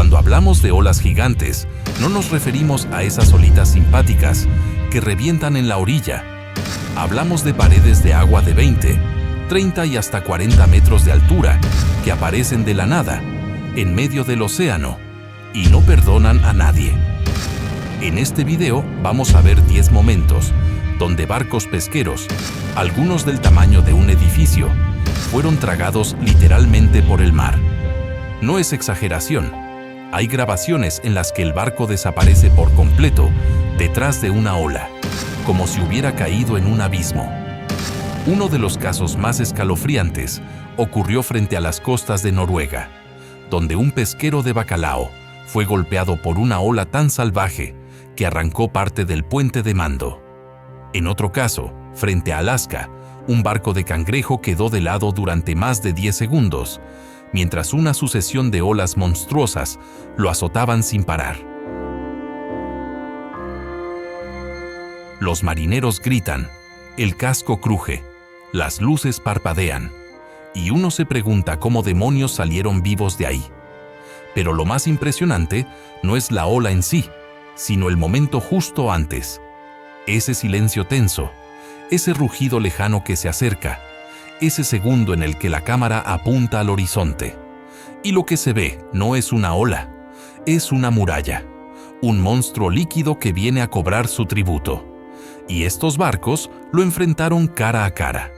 Cuando hablamos de olas gigantes, no nos referimos a esas olitas simpáticas que revientan en la orilla. Hablamos de paredes de agua de 20, 30 y hasta 40 metros de altura que aparecen de la nada, en medio del océano, y no perdonan a nadie. En este video vamos a ver 10 momentos donde barcos pesqueros, algunos del tamaño de un edificio, fueron tragados literalmente por el mar. No es exageración. Hay grabaciones en las que el barco desaparece por completo detrás de una ola, como si hubiera caído en un abismo. Uno de los casos más escalofriantes ocurrió frente a las costas de Noruega, donde un pesquero de bacalao fue golpeado por una ola tan salvaje que arrancó parte del puente de mando. En otro caso, frente a Alaska, un barco de cangrejo quedó de lado durante más de 10 segundos, mientras una sucesión de olas monstruosas lo azotaban sin parar. Los marineros gritan, el casco cruje, las luces parpadean, y uno se pregunta cómo demonios salieron vivos de ahí. Pero lo más impresionante no es la ola en sí, sino el momento justo antes. Ese silencio tenso, ese rugido lejano que se acerca, ese segundo en el que la cámara apunta al horizonte. Y lo que se ve no es una ola, es una muralla, un monstruo líquido que viene a cobrar su tributo. Y estos barcos lo enfrentaron cara a cara.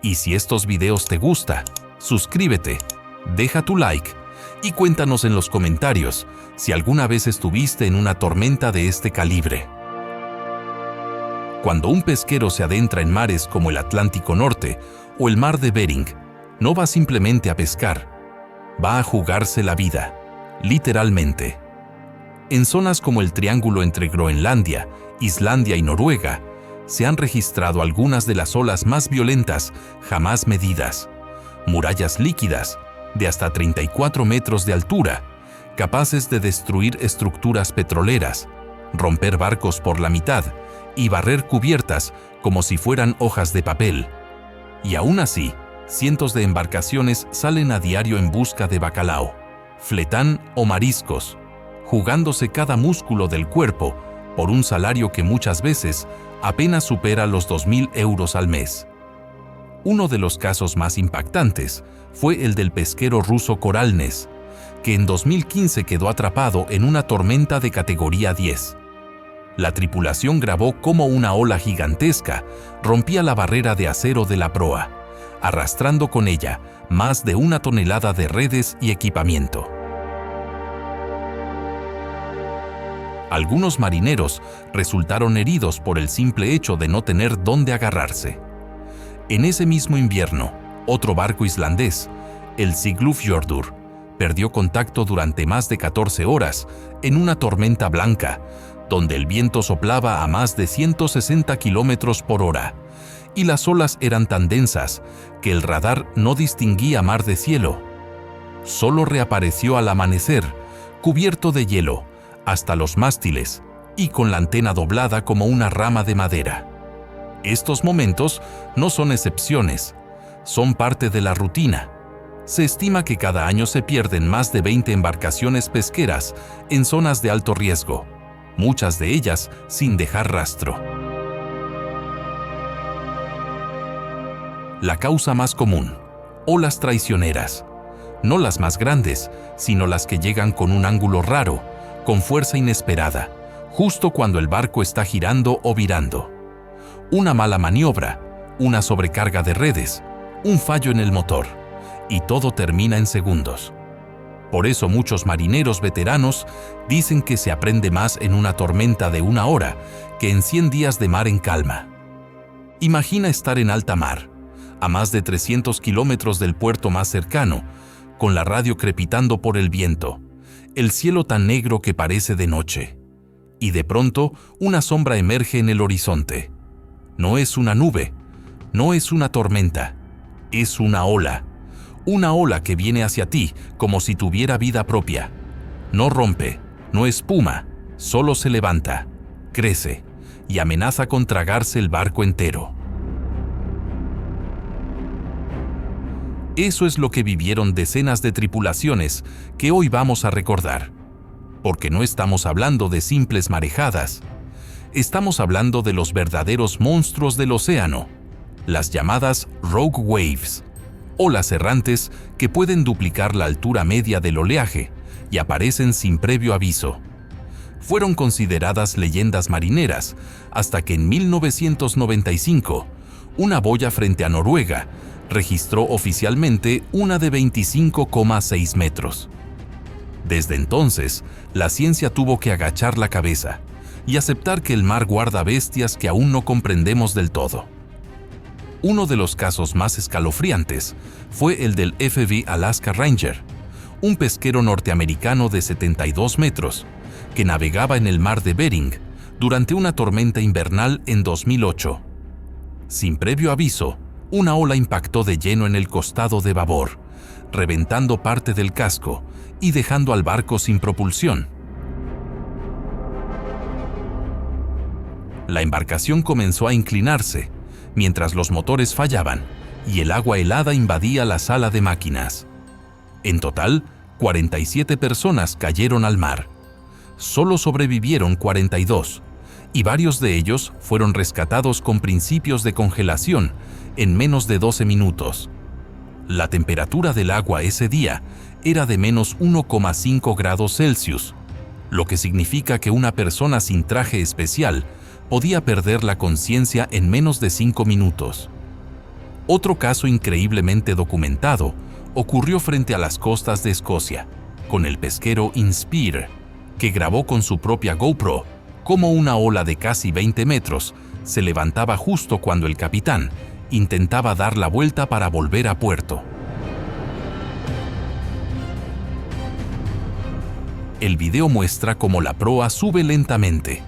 Y si estos videos te gustan, suscríbete, deja tu like y cuéntanos en los comentarios si alguna vez estuviste en una tormenta de este calibre. Cuando un pesquero se adentra en mares como el Atlántico Norte o el Mar de Bering, no va simplemente a pescar, va a jugarse la vida, literalmente. En zonas como el triángulo entre Groenlandia, Islandia y Noruega, se han registrado algunas de las olas más violentas jamás medidas, murallas líquidas de hasta 34 metros de altura, capaces de destruir estructuras petroleras, romper barcos por la mitad y barrer cubiertas como si fueran hojas de papel. Y aún así, cientos de embarcaciones salen a diario en busca de bacalao, fletán o mariscos, jugándose cada músculo del cuerpo por un salario que muchas veces apenas supera los 2.000 euros al mes. Uno de los casos más impactantes fue el del pesquero ruso Koralnes, que en 2015 quedó atrapado en una tormenta de categoría 10. La tripulación grabó cómo una ola gigantesca rompía la barrera de acero de la proa, arrastrando con ella más de 1 tonelada de redes y equipamiento. Algunos marineros resultaron heridos por el simple hecho de no tener dónde agarrarse. En ese mismo invierno, otro barco islandés, el Siglufjordur, perdió contacto durante más de 14 horas en una tormenta blanca, donde el viento soplaba a más de 160 kilómetros por hora, y las olas eran tan densas que el radar no distinguía mar de cielo. Solo reapareció al amanecer, cubierto de hielo, hasta los mástiles, y con la antena doblada como una rama de madera. Estos momentos no son excepciones, son parte de la rutina. Se estima que cada año se pierden más de 20 embarcaciones pesqueras en zonas de alto riesgo, muchas de ellas sin dejar rastro. La causa más común: olas traicioneras. No las más grandes, sino las que llegan con un ángulo raro, con fuerza inesperada, justo cuando el barco está girando o virando. Una mala maniobra, una sobrecarga de redes, un fallo en el motor, y todo termina en segundos. Por eso muchos marineros veteranos dicen que se aprende más en una tormenta de 1 hora que en 100 días de mar en calma. Imagina estar en alta mar, a más de 300 kilómetros del puerto más cercano, con la radio crepitando por el viento, el cielo tan negro que parece de noche, y de pronto una sombra emerge en el horizonte. No es una nube, no es una tormenta, es una ola que viene hacia ti como si tuviera vida propia. No rompe, no espuma, solo se levanta, crece, y amenaza con tragarse el barco entero. Eso es lo que vivieron decenas de tripulaciones que hoy vamos a recordar. Porque no estamos hablando de simples marejadas. Estamos hablando de los verdaderos monstruos del océano, las llamadas Rogue Waves, olas errantes que pueden duplicar la altura media del oleaje y aparecen sin previo aviso. Fueron consideradas leyendas marineras hasta que en 1995, una boya frente a Noruega registró oficialmente una de 25,6 metros. Desde entonces, la ciencia tuvo que agachar la cabeza y aceptar que el mar guarda bestias que aún no comprendemos del todo. Uno de los casos más escalofriantes fue el del FV Alaska Ranger, un pesquero norteamericano de 72 metros que navegaba en el mar de Bering durante una tormenta invernal en 2008. Sin previo aviso, una ola impactó de lleno en el costado de babor, reventando parte del casco y dejando al barco sin propulsión. La embarcación comenzó a inclinarse mientras los motores fallaban y el agua helada invadía la sala de máquinas. En total, 47 personas cayeron al mar. Solo sobrevivieron 42, y varios de ellos fueron rescatados con principios de congelación en menos de 12 minutos. La temperatura del agua ese día era de menos 1,5 grados Celsius, lo que significa que una persona sin traje especial podía perder la conciencia en menos de 5 minutos. Otro caso increíblemente documentado ocurrió frente a las costas de Escocia, con el pesquero Inspire, que grabó con su propia GoPro cómo una ola de casi 20 metros se levantaba justo cuando el capitán intentaba dar la vuelta para volver a puerto. El video muestra cómo la proa sube lentamente,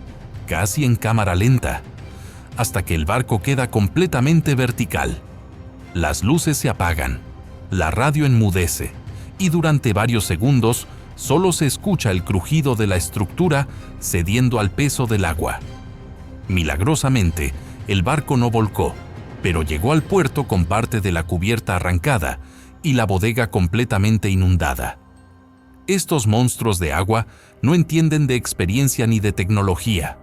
casi en cámara lenta, hasta que el barco queda completamente vertical. Las luces se apagan, la radio enmudece, y durante varios segundos solo se escucha el crujido de la estructura cediendo al peso del agua. Milagrosamente, el barco no volcó, pero llegó al puerto con parte de la cubierta arrancada y la bodega completamente inundada. Estos monstruos de agua no entienden de experiencia ni de tecnología.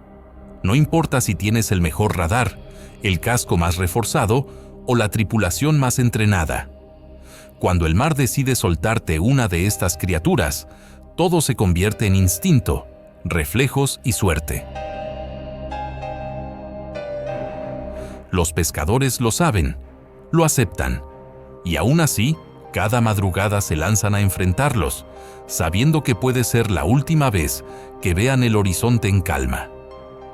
No importa si tienes el mejor radar, el casco más reforzado o la tripulación más entrenada. Cuando el mar decide soltarte una de estas criaturas, todo se convierte en instinto, reflejos y suerte. Los pescadores lo saben, lo aceptan, y aún así, cada madrugada se lanzan a enfrentarlos, sabiendo que puede ser la última vez que vean el horizonte en calma.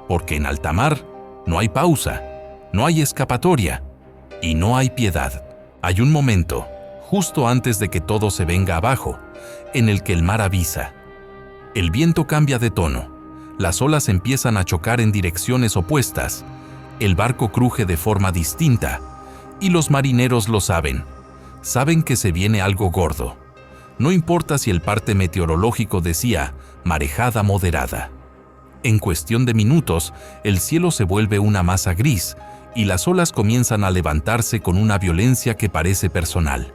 Porque en alta mar no hay pausa, no hay escapatoria y no hay piedad. Hay un momento, justo antes de que todo se venga abajo, en el que el mar avisa. El viento cambia de tono, las olas empiezan a chocar en direcciones opuestas, el barco cruje de forma distinta y los marineros lo saben. Saben que se viene algo gordo. No importa si el parte meteorológico decía marejada moderada. En cuestión de minutos, el cielo se vuelve una masa gris y las olas comienzan a levantarse con una violencia que parece personal.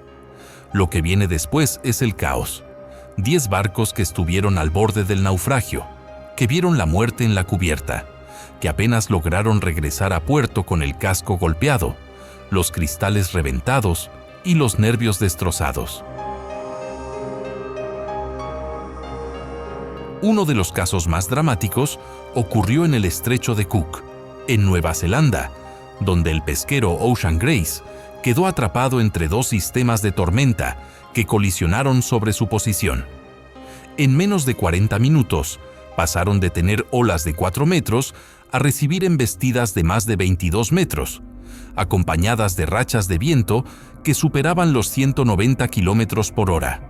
Lo que viene después es el caos. 10 barcos que estuvieron al borde del naufragio, que vieron la muerte en la cubierta, que apenas lograron regresar a puerto con el casco golpeado, los cristales reventados y los nervios destrozados. Uno de los casos más dramáticos ocurrió en el Estrecho de Cook, en Nueva Zelanda, donde el pesquero Ocean Grace quedó atrapado entre 2 sistemas de tormenta que colisionaron sobre su posición. En menos de 40 minutos, pasaron de tener olas de 4 metros a recibir embestidas de más de 22 metros, acompañadas de rachas de viento que superaban los 190 kilómetros por hora.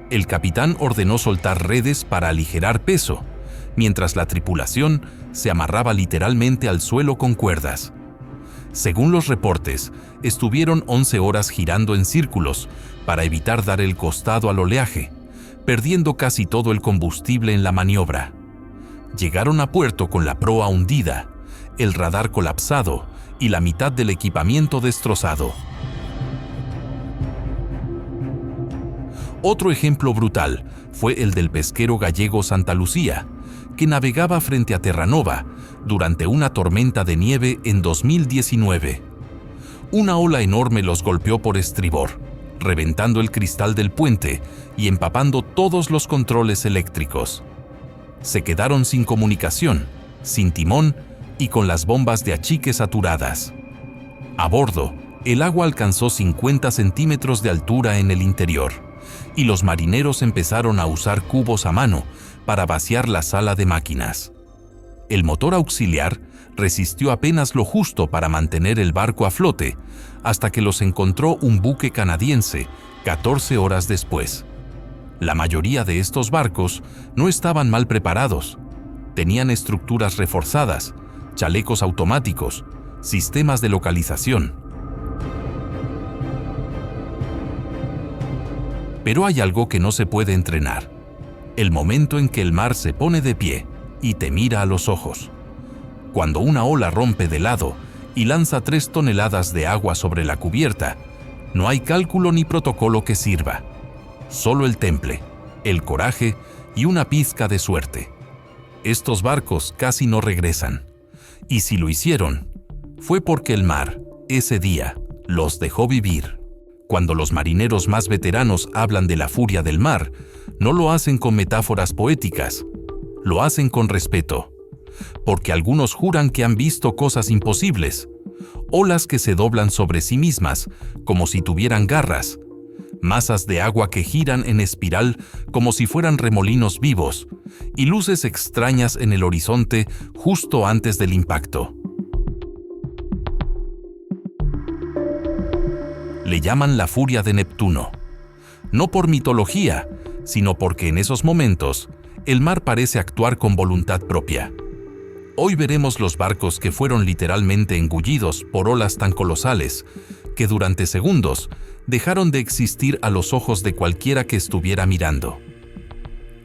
El capitán ordenó soltar redes para aligerar peso, mientras la tripulación se amarraba literalmente al suelo con cuerdas. Según los reportes, estuvieron 11 horas girando en círculos para evitar dar el costado al oleaje, perdiendo casi todo el combustible en la maniobra. Llegaron a puerto con la proa hundida, el radar colapsado y la mitad del equipamiento destrozado. Otro ejemplo brutal fue el del pesquero gallego Santa Lucía, que navegaba frente a Terranova durante una tormenta de nieve en 2019. Una ola enorme los golpeó por estribor, reventando el cristal del puente y empapando todos los controles eléctricos. Se quedaron sin comunicación, sin timón y con las bombas de achique saturadas. A bordo, el agua alcanzó 50 centímetros de altura en el interior, y los marineros empezaron a usar cubos a mano para vaciar la sala de máquinas. El motor auxiliar resistió apenas lo justo para mantener el barco a flote, hasta que los encontró un buque canadiense 14 horas después. La mayoría de estos barcos no estaban mal preparados. Tenían estructuras reforzadas, chalecos automáticos, sistemas de localización. Pero hay algo que no se puede entrenar: el momento en que el mar se pone de pie y te mira a los ojos. Cuando una ola rompe de lado y lanza 3 toneladas de agua sobre la cubierta, no hay cálculo ni protocolo que sirva. Solo el temple, el coraje y una pizca de suerte. Estos barcos casi no regresan. Y si lo hicieron, fue porque el mar, ese día, los dejó vivir. Cuando los marineros más veteranos hablan de la furia del mar, no lo hacen con metáforas poéticas, lo hacen con respeto. Porque algunos juran que han visto cosas imposibles, olas que se doblan sobre sí mismas como si tuvieran garras, masas de agua que giran en espiral como si fueran remolinos vivos, y luces extrañas en el horizonte justo antes del impacto. Le llaman la furia de Neptuno, no por mitología, sino porque en esos momentos el mar parece actuar con voluntad propia. Hoy veremos los barcos que fueron literalmente engullidos por olas tan colosales que durante segundos dejaron de existir a los ojos de cualquiera que estuviera mirando.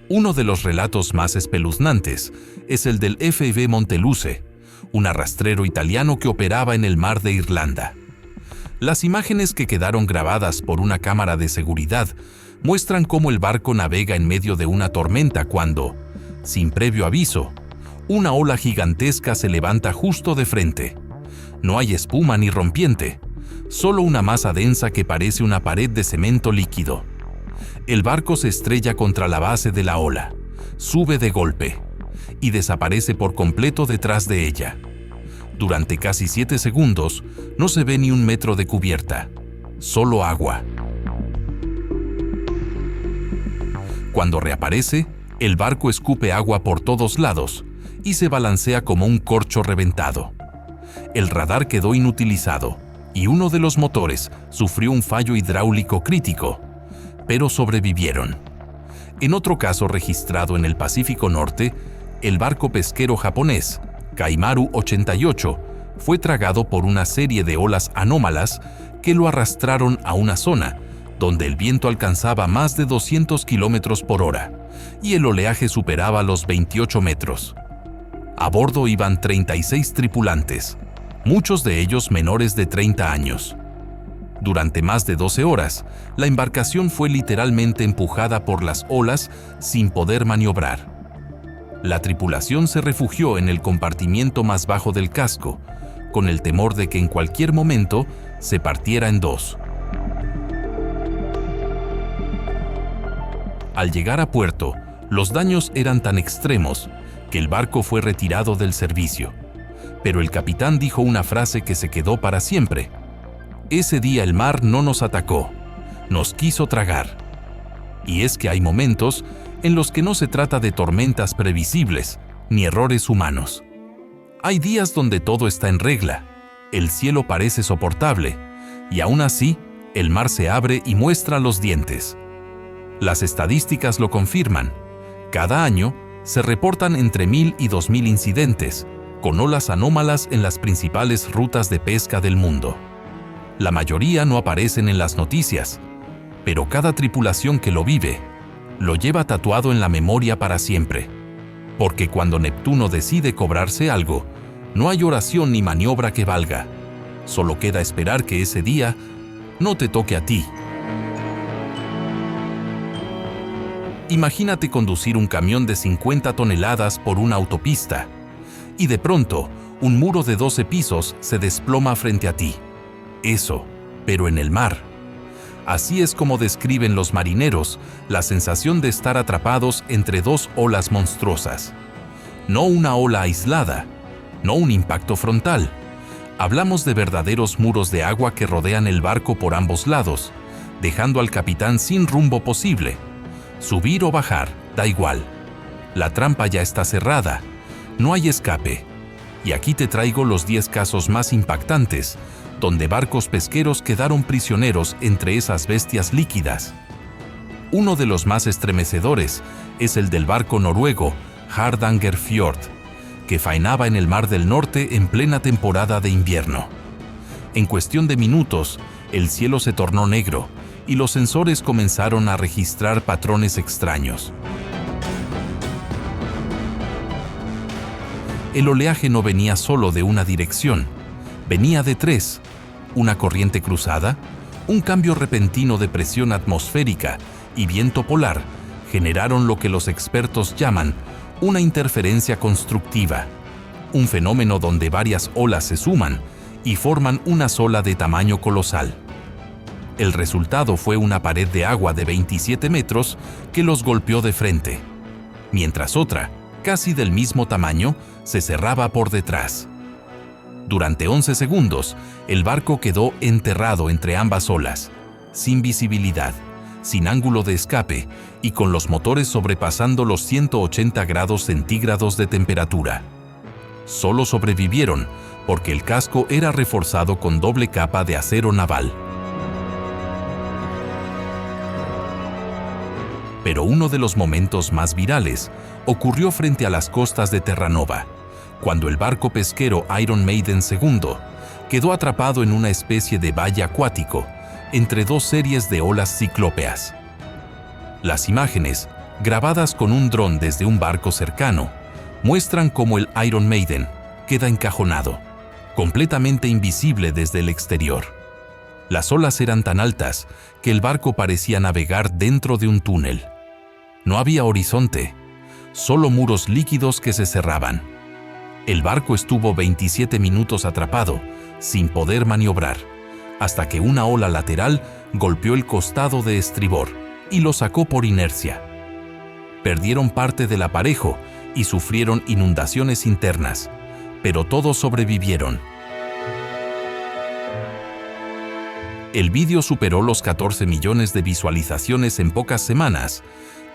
Uno de los relatos más espeluznantes es el del FV Monteluce, un arrastrero italiano que operaba en el mar de Irlanda. Las imágenes que quedaron grabadas por una cámara de seguridad muestran cómo el barco navega en medio de una tormenta cuando, sin previo aviso, una ola gigantesca se levanta justo de frente. No hay espuma ni rompiente, solo una masa densa que parece una pared de cemento líquido. El barco se estrella contra la base de la ola, sube de golpe y desaparece por completo detrás de ella. Durante casi 7 segundos no se ve ni un metro de cubierta, solo agua. Cuando reaparece, el barco escupe agua por todos lados y se balancea como un corcho reventado. El radar quedó inutilizado y uno de los motores sufrió un fallo hidráulico crítico, pero sobrevivieron. En otro caso registrado en el Pacífico Norte, el barco pesquero japonés Kaimaru 88 fue tragado por una serie de olas anómalas que lo arrastraron a una zona donde el viento alcanzaba más de 200 kilómetros por hora y el oleaje superaba los 28 metros. A bordo iban 36 tripulantes, muchos de ellos menores de 30 años. Durante más de 12 horas, la embarcación fue literalmente empujada por las olas sin poder maniobrar. La tripulación se refugió en el compartimiento más bajo del casco, con el temor de que en cualquier momento se partiera en dos. Al llegar a puerto, los daños eran tan extremos que el barco fue retirado del servicio. Pero el capitán dijo una frase que se quedó para siempre: ese día el mar no nos atacó, nos quiso tragar. Y es que hay momentos en los que no se trata de tormentas previsibles ni errores humanos. Hay días donde todo está en regla, el cielo parece soportable, y aún así, el mar se abre y muestra los dientes. Las estadísticas lo confirman. Cada año se reportan entre 1,000 y 2,000 incidentes, con olas anómalas en las principales rutas de pesca del mundo. La mayoría no aparecen en las noticias, pero cada tripulación que lo vive, lo lleva tatuado en la memoria para siempre. Porque cuando Neptuno decide cobrarse algo, No hay oración ni maniobra que valga. Solo queda esperar que ese día no te toque a ti. Imagínate conducir un camión de 50 toneladas por una autopista y de pronto un muro de 12 pisos se desploma frente a ti. Eso, pero en el mar. Así es como describen los marineros la sensación de estar atrapados entre dos olas monstruosas. No una ola aislada, no un impacto frontal. Hablamos de verdaderos muros de agua que rodean el barco por ambos lados, dejando al capitán sin rumbo posible. Subir o bajar, da igual. La trampa ya está cerrada, no hay escape. Y aquí te traigo los 10 casos más impactantes, donde barcos pesqueros quedaron prisioneros entre esas bestias líquidas. Uno de los más estremecedores es el del barco noruego Hardangerfjord, que faenaba en el Mar del Norte en plena temporada de invierno. En cuestión de minutos, el cielo se tornó negro y los sensores comenzaron a registrar patrones extraños. El oleaje no venía solo de una dirección, venía de 3: una corriente cruzada, un cambio repentino de presión atmosférica y viento polar generaron lo que los expertos llaman una interferencia constructiva, un fenómeno donde varias olas se suman y forman una sola de tamaño colosal. El resultado fue una pared de agua de 27 metros que los golpeó de frente, mientras otra, casi del mismo tamaño, se cerraba por detrás. Durante 11 segundos, el barco quedó enterrado entre ambas olas, sin visibilidad, sin ángulo de escape y con los motores sobrepasando los 180 grados centígrados de temperatura. Solo sobrevivieron porque el casco era reforzado con doble capa de acero naval. Pero uno de los momentos más virales ocurrió frente a las costas de Terranova, cuando el barco pesquero Iron Maiden II quedó atrapado en una especie de valle acuático entre dos series de olas ciclópeas. Las imágenes, grabadas con un dron desde un barco cercano, muestran cómo el Iron Maiden queda encajonado, completamente invisible desde el exterior. Las olas eran tan altas que el barco parecía navegar dentro de un túnel. No había horizonte, solo muros líquidos que se cerraban. El barco estuvo 27 minutos atrapado, sin poder maniobrar, hasta que una ola lateral golpeó el costado de estribor y lo sacó por inercia. Perdieron parte del aparejo y sufrieron inundaciones internas, pero todos sobrevivieron. El vídeo superó los 14 millones de visualizaciones en pocas semanas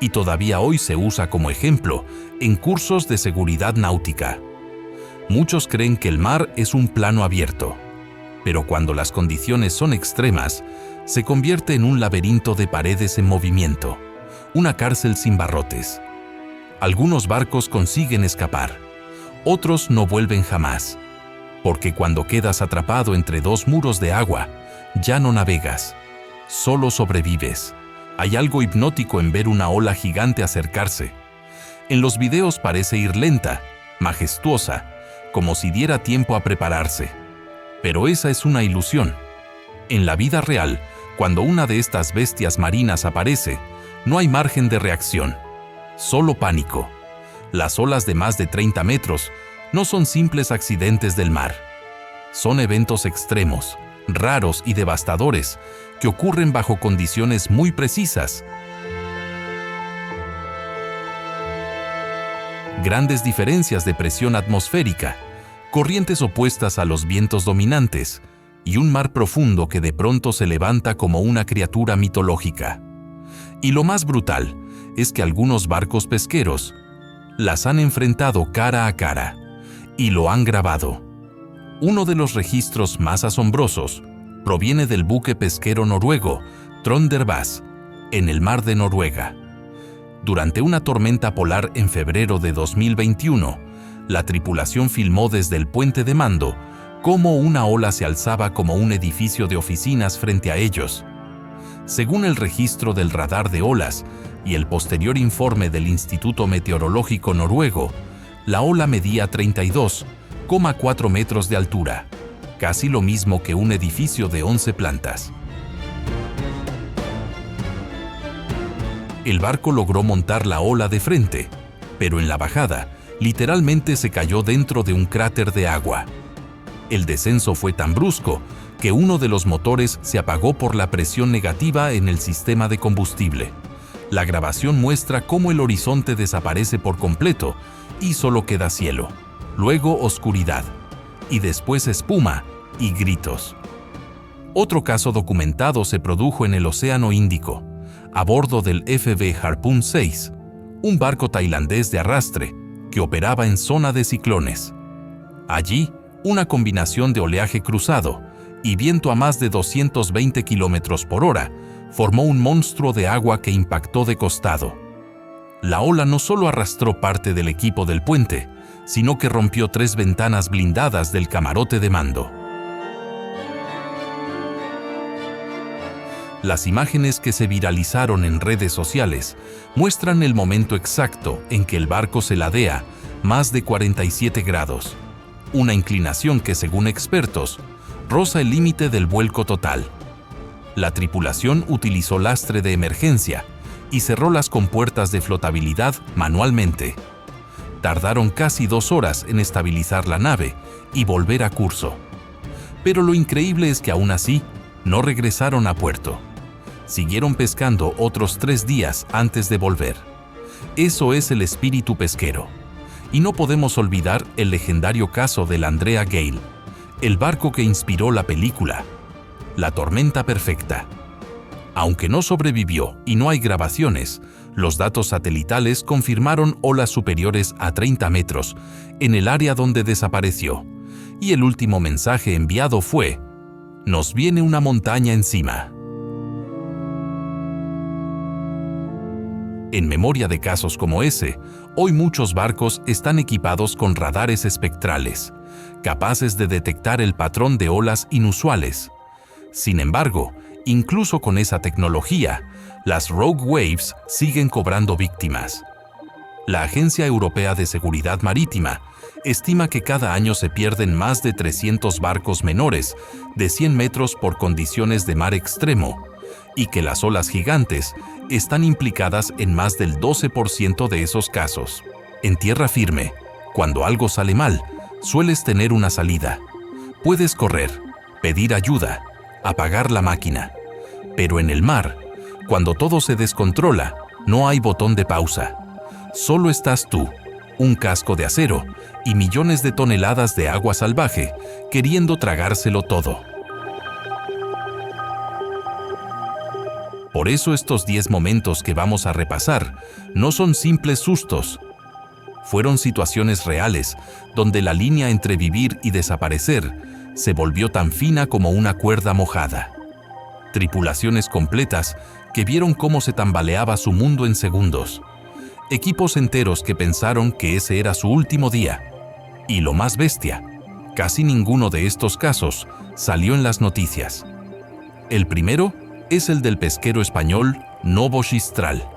y todavía hoy se usa como ejemplo en cursos de seguridad náutica. Muchos creen que el mar es un plano abierto, pero cuando las condiciones son extremas, se convierte en un laberinto de paredes en movimiento, una cárcel sin barrotes. Algunos barcos consiguen escapar, otros no vuelven jamás, porque cuando quedas atrapado entre dos muros de agua, ya no navegas, solo sobrevives. Hay algo hipnótico en ver una ola gigante acercarse. En los videos parece ir lenta, majestuosa, como si diera tiempo a prepararse. Pero esa es una ilusión. En la vida real, cuando una de estas bestias marinas aparece, no hay margen de reacción, solo pánico. Las olas de más de 30 metros no son simples accidentes del mar. Son eventos extremos, raros y devastadores, que ocurren bajo condiciones muy precisas. Grandes diferencias de presión atmosférica, corrientes opuestas a los vientos dominantes y un mar profundo que de pronto se levanta como una criatura mitológica. Y lo más brutal es que algunos barcos pesqueros las han enfrentado cara a cara y lo han grabado. Uno de los registros más asombrosos proviene del buque pesquero noruego Tronderbass, en el mar de Noruega. Durante una tormenta polar en febrero de 2021, la tripulación filmó desde el puente de mando cómo una ola se alzaba como un edificio de oficinas frente a ellos. Según el registro del radar de olas y el posterior informe del Instituto Meteorológico Noruego, la ola medía 32, 2,4 metros de altura, casi lo mismo que un edificio de 11 plantas. El barco logró montar la ola de frente, pero en la bajada, literalmente se cayó dentro de un cráter de agua. El descenso fue tan brusco que uno de los motores se apagó por la presión negativa en el sistema de combustible. La grabación muestra cómo el horizonte desaparece por completo y solo queda cielo, luego oscuridad, y después espuma y gritos. Otro caso documentado se produjo en el Océano Índico, a bordo del FV Harpoon 6, un barco tailandés de arrastre que operaba en zona de ciclones. Allí, una combinación de oleaje cruzado y viento a más de 220 km por hora formó un monstruo de agua que impactó de costado. La ola no solo arrastró parte del equipo del puente, sino que rompió 3 ventanas blindadas del camarote de mando. Las imágenes que se viralizaron en redes sociales muestran el momento exacto en que el barco se ladea más de 47 grados, una inclinación que, según expertos, roza el límite del vuelco total. La tripulación utilizó lastre de emergencia y cerró las compuertas de flotabilidad manualmente. Tardaron casi 2 horas en estabilizar la nave y volver a curso. Pero lo increíble es que aún así no regresaron a puerto. Siguieron pescando otros 3 días antes de volver. Eso es el espíritu pesquero. Y no podemos olvidar el legendario caso del Andrea Gale, el barco que inspiró la película La tormenta perfecta. Aunque no sobrevivió y no hay grabaciones, los datos satelitales confirmaron olas superiores a 30 metros en el área donde desapareció, y el último mensaje enviado fue: "Nos viene una montaña encima". En memoria de casos como ese, hoy muchos barcos están equipados con radares espectrales, capaces de detectar el patrón de olas inusuales. Sin embargo, incluso con esa tecnología, las rogue waves siguen cobrando víctimas. La Agencia Europea de Seguridad Marítima estima que cada año se pierden más de 300 barcos menores de 100 metros por condiciones de mar extremo, y que las olas gigantes están implicadas en más del 12% de esos casos. En tierra firme, cuando algo sale mal, sueles tener una salida. Puedes correr, pedir ayuda, apagar la máquina. Pero en el mar, cuando todo se descontrola, no hay botón de pausa. Solo estás tú, un casco de acero y millones de toneladas de agua salvaje queriendo tragárselo todo. Por eso estos 10 momentos que vamos a repasar no son simples sustos. Fueron situaciones reales donde la línea entre vivir y desaparecer se volvió tan fina como una cuerda mojada. Tripulaciones completas que vieron cómo se tambaleaba su mundo en segundos. Equipos enteros que pensaron que ese era su último día. Y lo más bestia, casi ninguno de estos casos salió en las noticias. El primero es el del pesquero español Novo Xistral,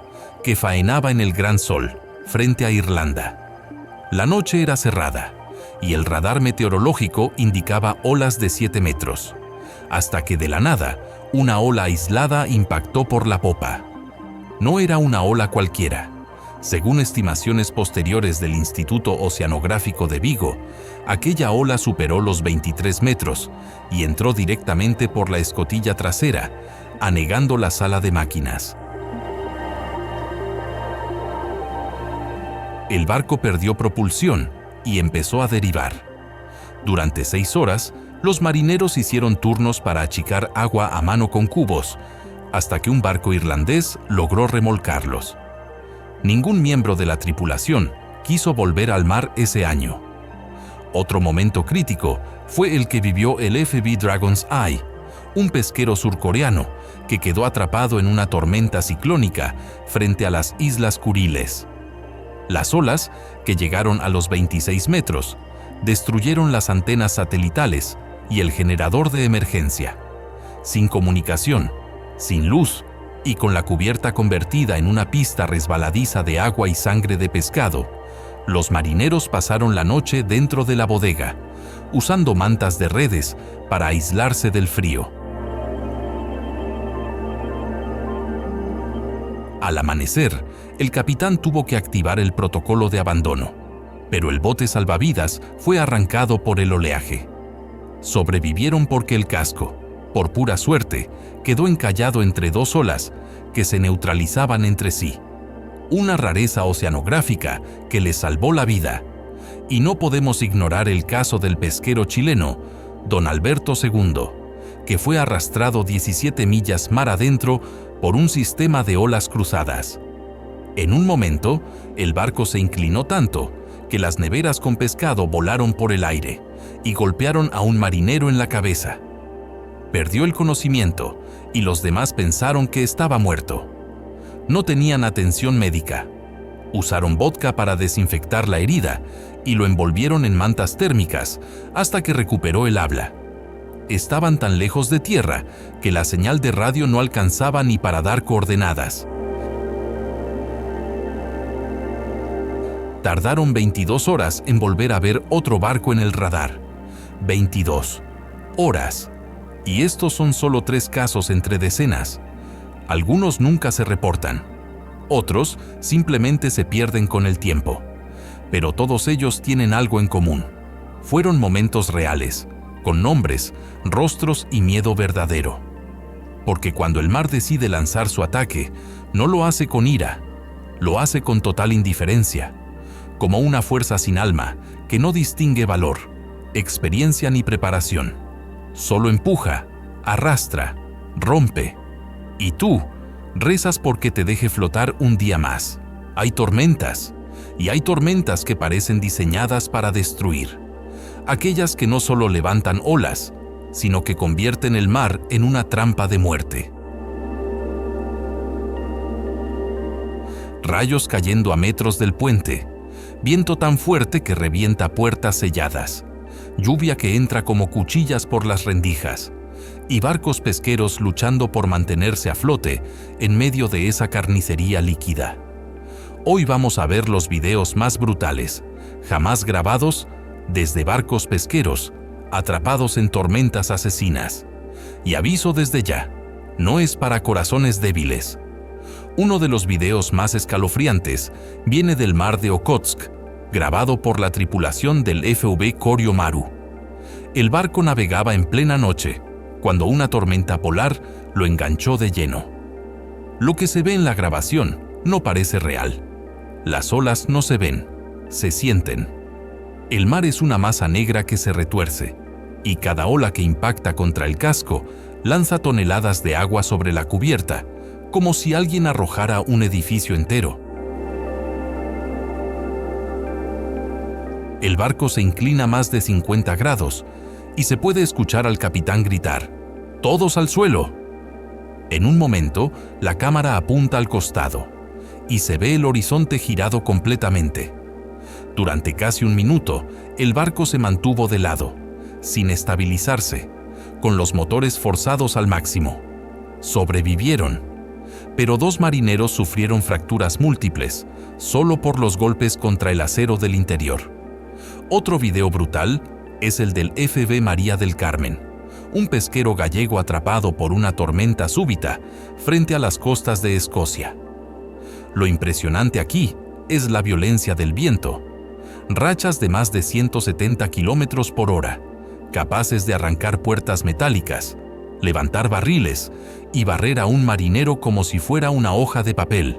que faenaba en el Gran Sol, frente a Irlanda. La noche era cerrada, y el radar meteorológico indicaba olas de 7 metros, hasta que de la nada, una ola aislada impactó por la popa. No era una ola cualquiera. Según estimaciones posteriores del Instituto Oceanográfico de Vigo, aquella ola superó los 23 metros y entró directamente por la escotilla trasera, anegando la sala de máquinas. El barco perdió propulsión y empezó a derivar. Durante 6 horas, los marineros hicieron turnos para achicar agua a mano con cubos, hasta que un barco irlandés logró remolcarlos. Ningún miembro de la tripulación quiso volver al mar ese año. Otro momento crítico fue el que vivió el FV Dragon's Eye, un pesquero surcoreano que quedó atrapado en una tormenta ciclónica frente a las Islas Kuriles. Las olas, que llegaron a los 26 metros, destruyeron las antenas satelitales y el generador de emergencia. Sin comunicación, sin luz y con la cubierta convertida en una pista resbaladiza de agua y sangre de pescado, Los marineros pasaron la noche dentro de la bodega, usando mantas de redes para aislarse del frío. Al amanecer, el capitán tuvo que activar el protocolo de abandono, pero el bote salvavidas fue arrancado por el oleaje. Sobrevivieron porque el casco, por pura suerte, quedó encallado entre dos olas que se neutralizaban entre sí. Una rareza oceanográfica que les salvó la vida. Y no podemos ignorar el caso del pesquero chileno, Don Alberto II, que fue arrastrado 17 millas mar adentro por un sistema de olas cruzadas. En un momento, el barco se inclinó tanto que las neveras con pescado volaron por el aire y golpearon a un marinero en la cabeza. Perdió el conocimiento y los demás pensaron que estaba muerto. No tenían atención médica. Usaron vodka para desinfectar la herida y lo envolvieron en mantas térmicas hasta que recuperó el habla. Estaban tan lejos de tierra que la señal de radio no alcanzaba ni para dar coordenadas. Tardaron 22 horas en volver a ver otro barco en el radar. 22 horas. Y estos son solo 3 casos entre decenas. Algunos nunca se reportan. Otros simplemente se pierden con el tiempo. Pero todos ellos tienen algo en común. Fueron momentos reales, con nombres, rostros y miedo verdadero. Porque cuando el mar decide lanzar su ataque, no lo hace con ira, lo hace con total indiferencia, como una fuerza sin alma que no distingue valor, experiencia ni preparación. Solo empuja, arrastra, rompe. Y tú rezas porque te deje flotar un día más. Hay tormentas, y hay tormentas que parecen diseñadas para destruir. Aquellas que no solo levantan olas, sino que convierten el mar en una trampa de muerte. Rayos cayendo a metros del puente, viento tan fuerte que revienta puertas selladas, lluvia que entra como cuchillas por las rendijas, y barcos pesqueros luchando por mantenerse a flote en medio de esa carnicería líquida. Hoy vamos a ver los videos más brutales, jamás grabados, desde barcos pesqueros, atrapados en tormentas asesinas. Y aviso desde ya, no es para corazones débiles. Uno de los videos más escalofriantes viene del mar de Okhotsk, grabado por la tripulación del FV Koryo Maru. El barco navegaba en plena noche, cuando una tormenta polar lo enganchó de lleno. Lo que se ve en la grabación no parece real. Las olas no se ven, se sienten. El mar es una masa negra que se retuerce, y cada ola que impacta contra el casco lanza toneladas de agua sobre la cubierta, como si alguien arrojara un edificio entero. El barco se inclina más de 50 grados y se puede escuchar al capitán gritar: ¡todos al suelo! En un momento, la cámara apunta al costado y se ve el horizonte girado completamente. Durante casi un minuto, el barco se mantuvo de lado, sin estabilizarse, con los motores forzados al máximo. Sobrevivieron, pero 2 marineros sufrieron fracturas múltiples, solo por los golpes contra el acero del interior. Otro video brutal es el del FV María del Carmen, un pesquero gallego atrapado por una tormenta súbita frente a las costas de Escocia. Lo impresionante aquí es la violencia del viento. Rachas de más de 170 kilómetros por hora, capaces de arrancar puertas metálicas, levantar barriles y barrer a un marinero como si fuera una hoja de papel.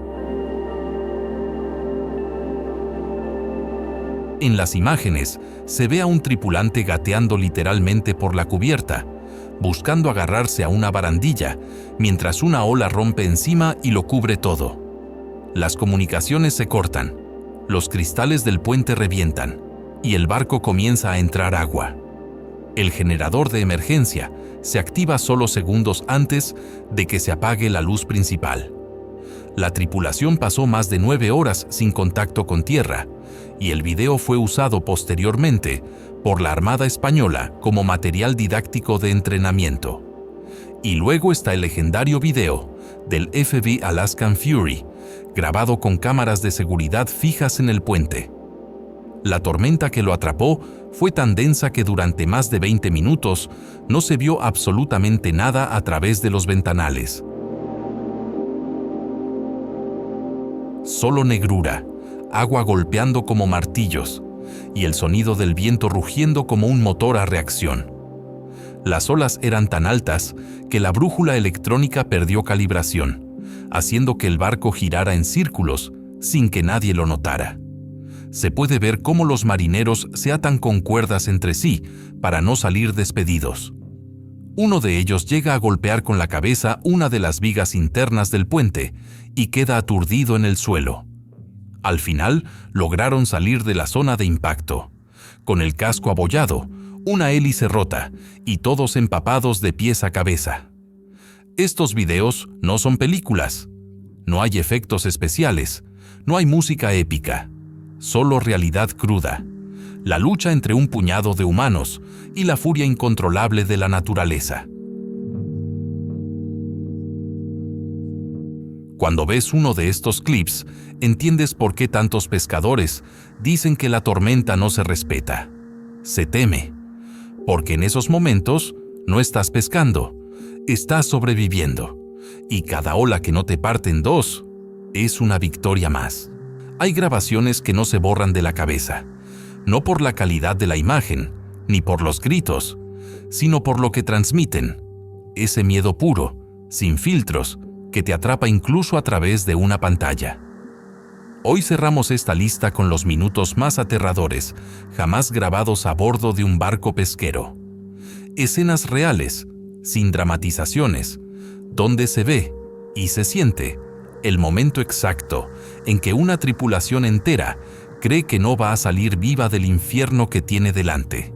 En las imágenes se ve a un tripulante gateando literalmente por la cubierta, buscando agarrarse a una barandilla, mientras una ola rompe encima y lo cubre todo. Las comunicaciones se cortan, los cristales del puente revientan, y el barco comienza a entrar agua. El generador de emergencia se activa solo segundos antes de que se apague la luz principal. La tripulación pasó más de 9 horas sin contacto con tierra, y el video fue usado posteriormente por la Armada Española como material didáctico de entrenamiento. Y luego está el legendario video del FV Alaskan Fury, grabado con cámaras de seguridad fijas en el puente. La tormenta que lo atrapó fue tan densa que durante más de 20 minutos no se vio absolutamente nada a través de los ventanales. Solo negrura, agua golpeando como martillos y el sonido del viento rugiendo como un motor a reacción. Las olas eran tan altas que la brújula electrónica perdió calibración, haciendo que el barco girara en círculos sin que nadie lo notara. Se puede ver cómo los marineros se atan con cuerdas entre sí para no salir despedidos. Uno de ellos llega a golpear con la cabeza una de las vigas internas del puente y queda aturdido en el suelo. Al final, lograron salir de la zona de impacto, con el casco abollado, una hélice rota y todos empapados de pies a cabeza. Estos videos no son películas. No hay efectos especiales, no hay música épica. Solo realidad cruda, la lucha entre un puñado de humanos y la furia incontrolable de la naturaleza. Cuando ves uno de estos clips, entiendes por qué tantos pescadores dicen que la tormenta no se respeta. Se teme, porque en esos momentos no estás pescando, estás sobreviviendo, y cada ola que no te parte en dos es una victoria más. Hay grabaciones que no se borran de la cabeza, no por la calidad de la imagen, ni por los gritos, sino por lo que transmiten, ese miedo puro, sin filtros, que te atrapa incluso a través de una pantalla. Hoy cerramos esta lista con los minutos más aterradores jamás grabados a bordo de un barco pesquero. Escenas reales, sin dramatizaciones, donde se ve y se siente el momento exacto en que una tripulación entera cree que no va a salir viva del infierno que tiene delante.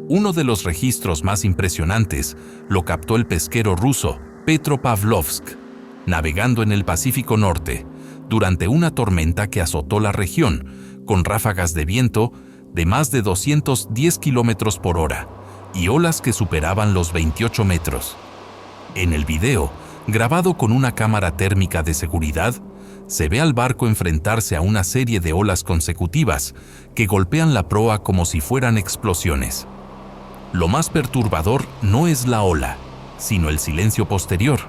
Uno de los registros más impresionantes lo captó el pesquero ruso Petropavlovsk, navegando en el Pacífico Norte, durante una tormenta que azotó la región, con ráfagas de viento de más de 210 kilómetros por hora y olas que superaban los 28 metros. En el video, grabado con una cámara térmica de seguridad, se ve al barco enfrentarse a una serie de olas consecutivas que golpean la proa como si fueran explosiones. Lo más perturbador no es la ola, sino el silencio posterior.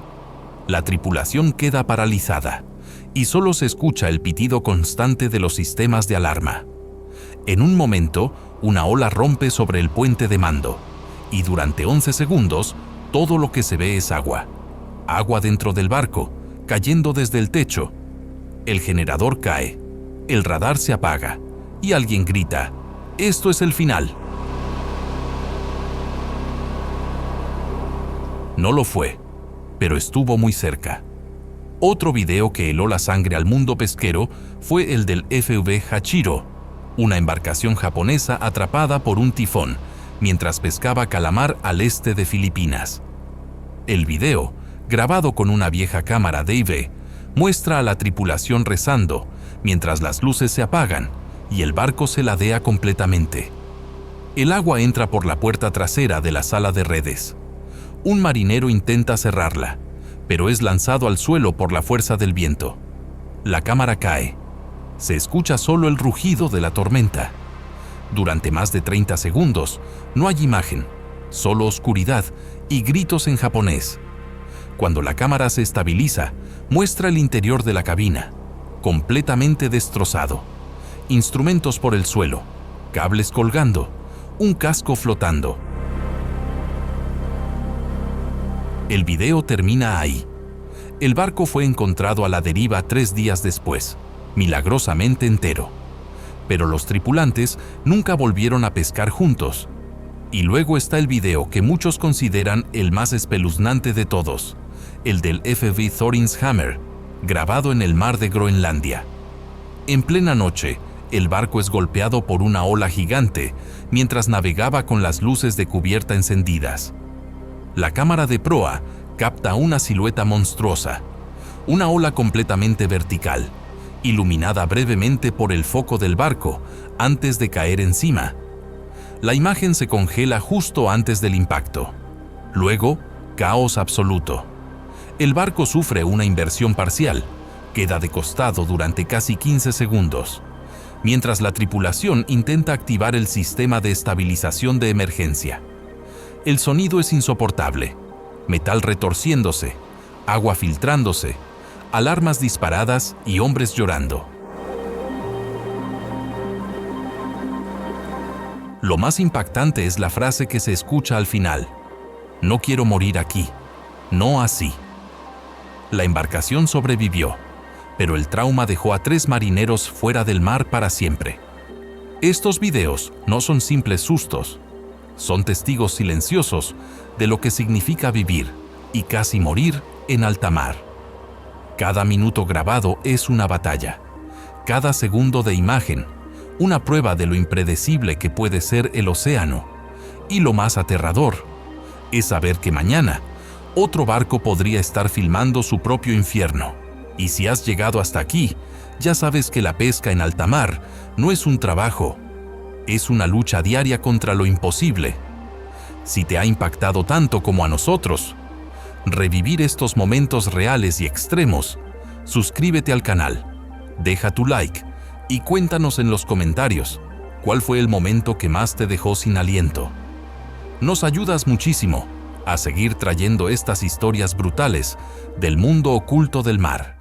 La tripulación queda paralizada y solo se escucha el pitido constante de los sistemas de alarma. En un momento, una ola rompe sobre el puente de mando y durante 11 segundos todo lo que se ve es agua. Agua dentro del barco, cayendo desde el techo. El generador cae, el radar se apaga y alguien grita: «¡Esto es el final!». No lo fue, pero estuvo muy cerca. Otro video que heló la sangre al mundo pesquero fue el del FV Hachiro, una embarcación japonesa atrapada por un tifón mientras pescaba calamar al este de Filipinas. El video, grabado con una vieja cámara DV, muestra a la tripulación rezando mientras las luces se apagan y el barco se ladea completamente. El agua entra por la puerta trasera de la sala de redes. Un marinero intenta cerrarla, pero es lanzado al suelo por la fuerza del viento. La cámara cae. Se escucha solo el rugido de la tormenta. Durante más de 30 segundos no hay imagen, solo oscuridad y gritos en japonés. Cuando la cámara se estabiliza, muestra el interior de la cabina, completamente destrozado. Instrumentos por el suelo, cables colgando, un casco flotando. El video termina ahí. El barco fue encontrado a la deriva 3 días después, milagrosamente entero. Pero los tripulantes nunca volvieron a pescar juntos. Y luego está el video que muchos consideran el más espeluznante de todos, el del FV Thorins Hammer, grabado en el mar de Groenlandia. En plena noche, el barco es golpeado por una ola gigante mientras navegaba con las luces de cubierta encendidas. La cámara de proa capta una silueta monstruosa, una ola completamente vertical, iluminada brevemente por el foco del barco antes de caer encima. La imagen se congela justo antes del impacto. Luego, caos absoluto. El barco sufre una inversión parcial, Queda de costado durante casi 15 segundos, mientras la tripulación intenta activar el sistema de estabilización de emergencia. El sonido es insoportable: metal retorciéndose, agua filtrándose, alarmas disparadas y hombres llorando. Lo más impactante es la frase que se escucha al final: "No quiero morir aquí, no así". La embarcación sobrevivió, pero el trauma dejó a 3 marineros fuera del mar para siempre. Estos videos no son simples sustos, son testigos silenciosos de lo que significa vivir y casi morir en alta mar. Cada minuto grabado es una batalla, cada segundo de imagen, una prueba de lo impredecible que puede ser el océano. Y lo más aterrador es saber que mañana otro barco podría estar filmando su propio infierno. Y si has llegado hasta aquí, ya sabes que la pesca en alta mar no es un trabajo, es una lucha diaria contra lo imposible. Si te ha impactado tanto como a nosotros revivir estos momentos reales y extremos, suscríbete al canal, deja tu like y cuéntanos en los comentarios cuál fue el momento que más te dejó sin aliento. Nos ayudas muchísimo a seguir trayendo estas historias brutales del mundo oculto del mar.